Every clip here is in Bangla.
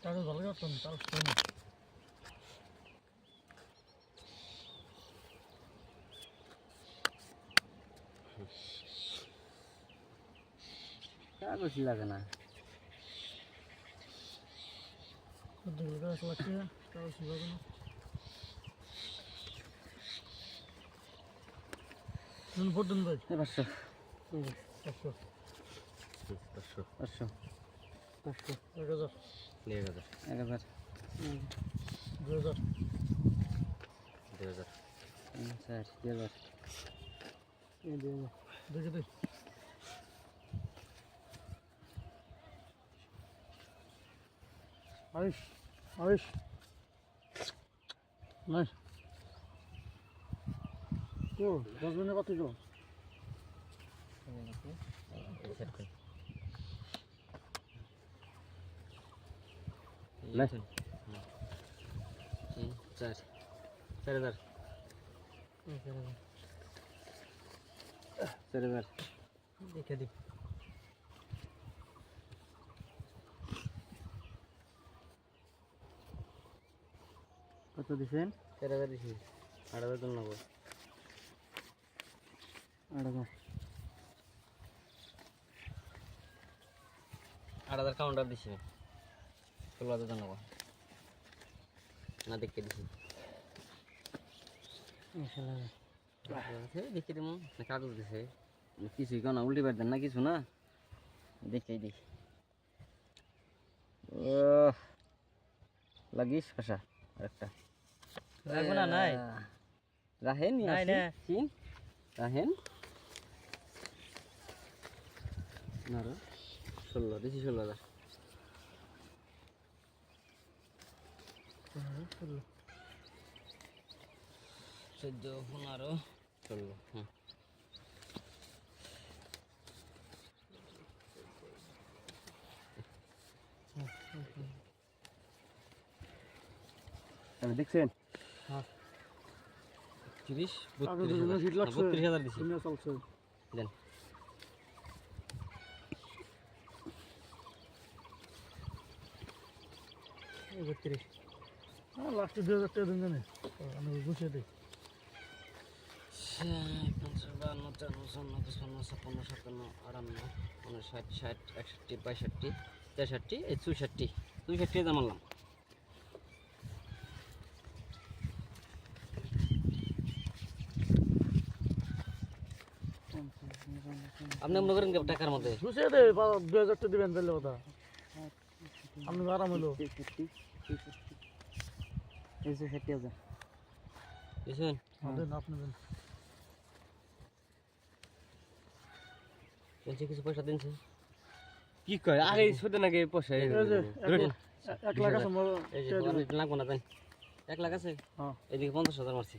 কাগজ ভালো করতাম তাও শুনি কাগজ লাগে না দুটো কাগজ লাগছে কাগজ লাগে না নুন পড়ুন ভাই 500 500 500 500 1000 1000 2000 স্যার 2000 এই দে দেখে দে আইস নাই তো 10 মিনিট কত গেল ले 4 4000 দেখে দি কত দিছেন 4000 দিছি 8000 দন লাগবে 8000 কাউন্টার দিছি 16000 দন লাগবে না দেখে দিছি ইনশাআল্লাহ দেখে দিমু না কাগজ দিছে কিছুই কোনা উল্টি পার দেন না কিছু না দেখেই দেখি ও লাগিস আশা আরেকটা লাগবে না নাই রাহেন নাই না সিন রাহেন না রে 16 দিছি 16000 14 15 16 হুম আমি দেখছেন হ্যাঁ 30 আগে দুটো হিট লাগছে 32000 দিছি দুনিয়া চলছে দেন এই 32 হ্যাঁ লাস্টে 2000 টাকা দিন জানে আমি গুছিয়ে দিই 64 জামালাম আপনি মনে করেন টাকার মধ্যে গুছিয়ে দে 2000 টাকা দিবেন তাহলে কথা আপনি আরাম হলো 60000 বুঝছেন দেন আপনি দেন বলছে কিছু পয়সা দিনছে কি কয় আরে শুধু নাকি পয়সা এই যে 1 লাখ আছে মোর এই যে লাগবো না দেন 1 লাখ আছে হ্যাঁ এদিকে 50000 মারছি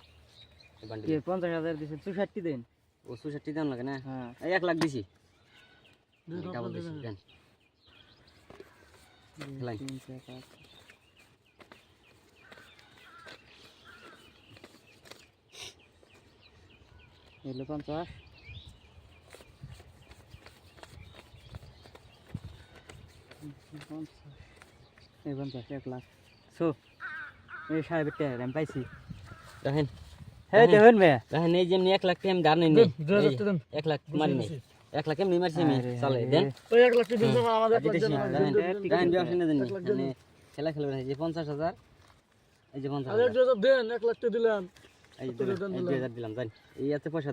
কি 50000 দিছেন 64 দেন ও 64 দাম লাগে না হ্যাঁ এই 1 লাখ দিছি দুই ডাবল দিছি দেন খেলাই এলো 50 এই 50 1 লাখ সো এই 60 টাকা আমি পাইছি দেখেন হ্যাঁ দেখেন ভাই দেখেন এই যে 1 লাখ টাকা আমি দাঁড় নেই 1 লাখ মারি নাই 1 লাখ এমনি মারছি আমি চলে দেন ওই 1 লাখ টাকা দিন আমাদের 1 লাখ দেখেন বিয়াশনে দেন মানে খেলা খেলবেন এই যে 50000 এই যে 50000 আরে 2000 দেন 1 লাখ টাকা দিলাম এই 2000 দিলাম জান এই এত পয়সা